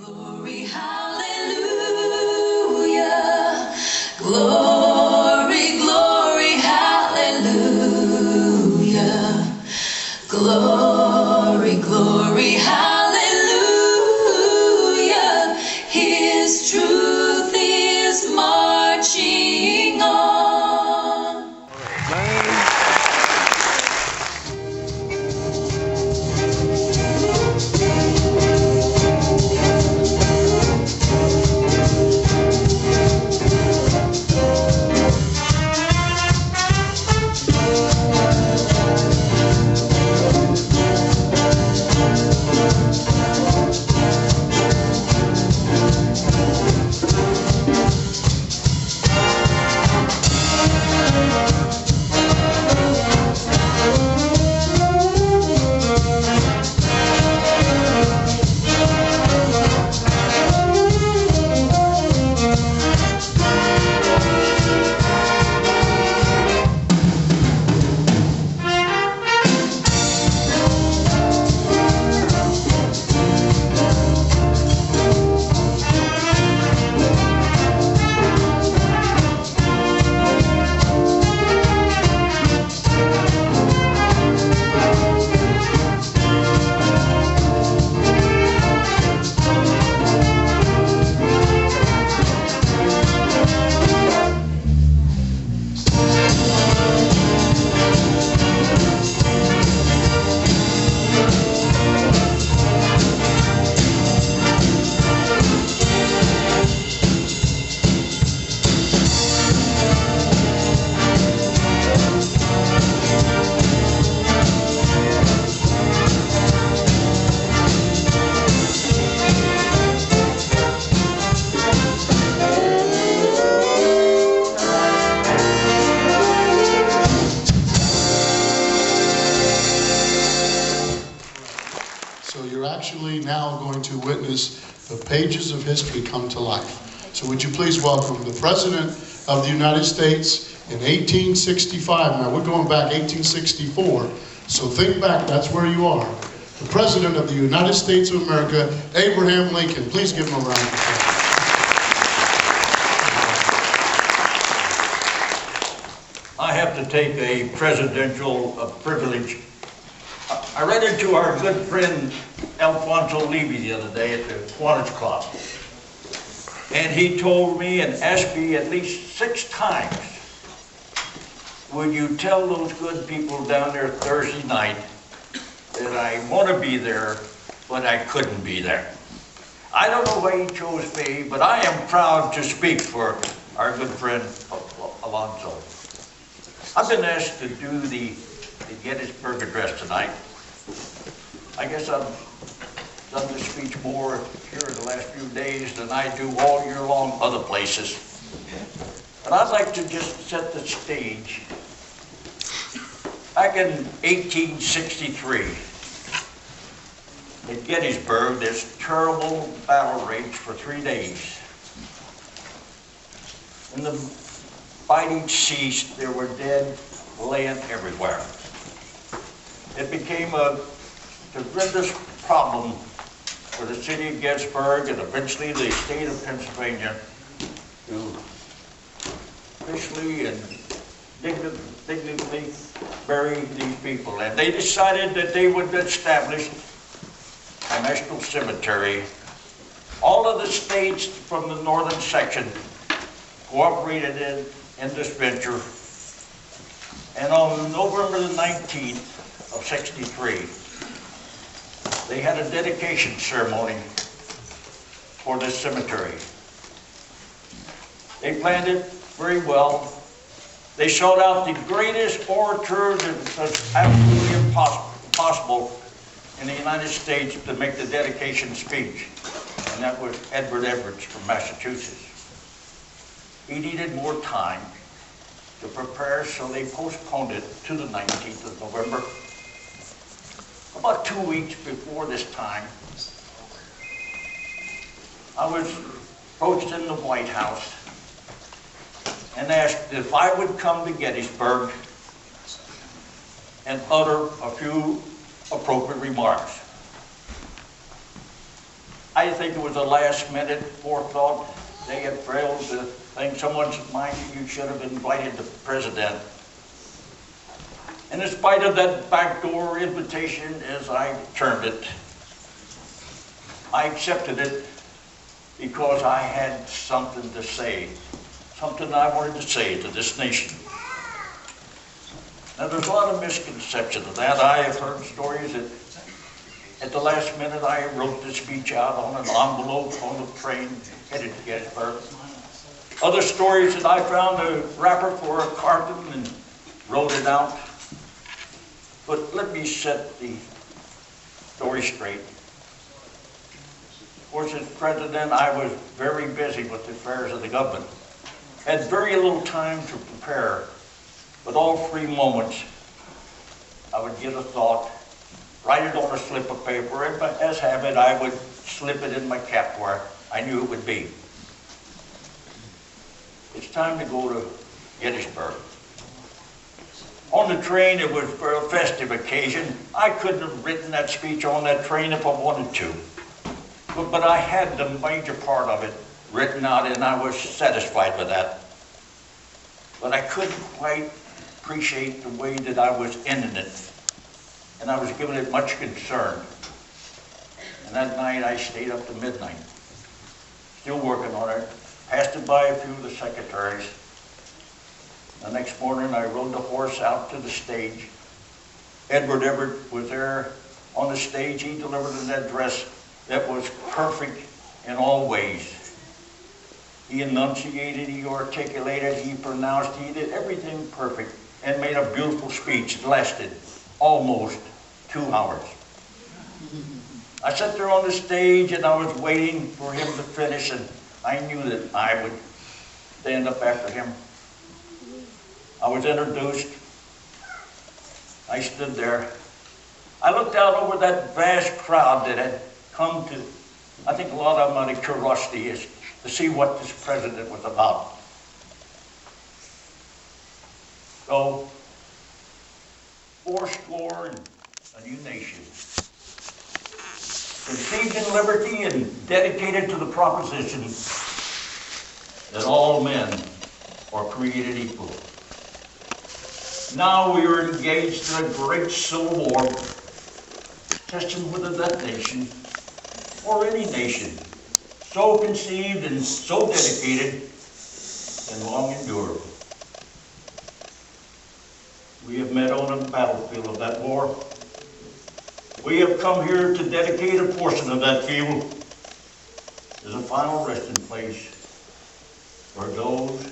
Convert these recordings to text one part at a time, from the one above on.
Glory, hallelujah. Glory, glory, hallelujah. Glory, glory, hallelujah. His truth is marching on. So you're actually now going to witness the pages of history come to life. So would you please welcome the President of the United States in 1865. Now we're going back 1864. So think back, that's where you are. The President of the United States of America, Abraham Lincoln. Please give him a round of applause. I have to take a presidential privilege. I ran into our good friend Alfonso Levy the other day at the Kiwanis Club. And he told me and asked me at least 6 times, would you tell those good people down there Thursday night that I want to be there, but I couldn't be there. I don't know why he chose me, but I am proud to speak for our good friend Alonso. I've been asked to do the Gettysburg Address tonight. I guess I've done this speech more here in the last few days than I do all year long other places. But I'd like to just set the stage. Back in 1863, at Gettysburg, this terrible battle raged for 3 days. When the fighting ceased, there were dead laying everywhere. It became a tremendous problem for the city of Gettysburg and eventually the state of Pennsylvania to officially and dignitely bury these people. And they decided that they would establish a national cemetery. All of the states from the northern section cooperated in this venture. And on November the 19th of '63, they had a dedication ceremony for this cemetery. They planned it very well. They sought out the greatest orator that was absolutely impossible in the United States to make the dedication speech, and that was Edward Everett from Massachusetts. He needed more time to prepare, so they postponed it to the 19th of November. About 2 weeks before this time, I was approached in the White House and asked if I would come to Gettysburg and utter a few appropriate remarks. I think it was a last-minute forethought. They had failed to think someone's mind you should have invited the president. And in spite of that backdoor invitation, as I termed it, I accepted it because I had something to say, something I wanted to say to this nation. Now, there's a lot of misconception of that. I have heard stories that at the last minute I wrote the speech out on an envelope on the train headed to Gettysburg. Other stories that I found a wrapper for a carton and wrote it out. But let me set the story straight. Of course, as president, I was very busy with the affairs of the government. Had very little time to prepare, but all 3 moments, I would get a thought, write it on a slip of paper, and as habit, I would slip it in my cap where I knew it would be. It's time to go to Gettysburg. On the train, it was for a festive occasion. I couldn't have written that speech on that train if I wanted to. But I had the major part of it written out, and I was satisfied with that. But I couldn't quite appreciate the way that I was ending it. And I was giving it much concern. And that night, I stayed up to midnight, still working on it. Passed it by a few of the secretaries. The next morning, I rode the horse out to the stage. Edward Everett was there on the stage. He delivered an address that was perfect in all ways. He enunciated, he articulated, he pronounced, he did everything perfect and made a beautiful speech. It lasted almost 2 hours. I sat there on the stage and I was waiting for him to finish, and I knew that I would stand up after him. I was introduced. I stood there. I looked out over that vast crowd that had come to, I think a lot of them out of curiosity, is to see what this president was about. So, fourscore and a new nation, conceived in liberty and dedicated to the proposition that all men are created equal. Now we are engaged in a great civil war, testing whether that nation, or any nation, so conceived and so dedicated, can long endure. We have met on the battlefield of that war. We have come here to dedicate a portion of that field as a final resting place for those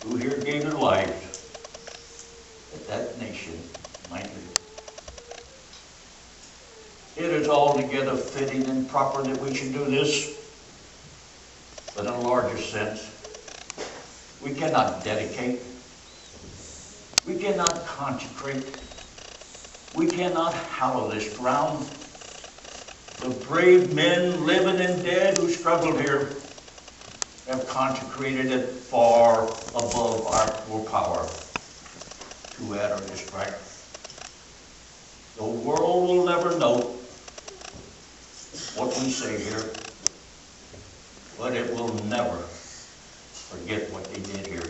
who here gave their lives that that nation might live. It is altogether fitting and proper that we should do this, but in a larger sense, we cannot dedicate, we cannot consecrate, we cannot hallow this ground. The brave men, living and dead, who struggled here have consecrated it far above our poor power to add or distract. The world will never know what we say here, but it will never forget what they did here.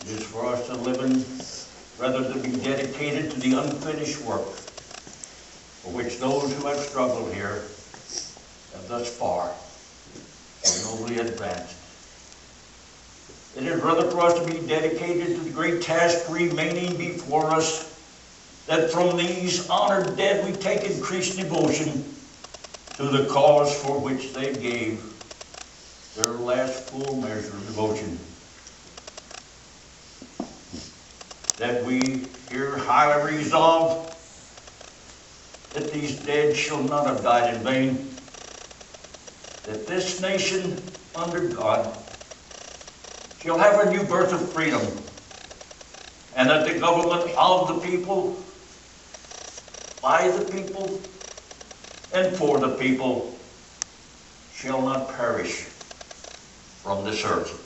It is for us to live in, rather to be dedicated to the unfinished work for which those who have struggled here have thus far so nobly advanced. It is rather for us to be dedicated to the great task remaining before us, that from these honored dead we take increased devotion to the cause for which they gave their last full measure of devotion. That we here highly resolve that these dead shall not have died in vain, that this nation under God shall have a new birth of freedom, and that the government of the people, by the people, and for the people shall not perish from this earth.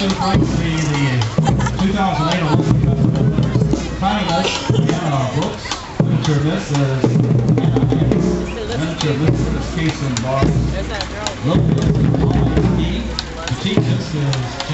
also brings me the 2008 Olustee Festival winners, finalists in our books. Miniature Mrs. Miniature Mrs. Case and Bars. Local Olustee. To teach us is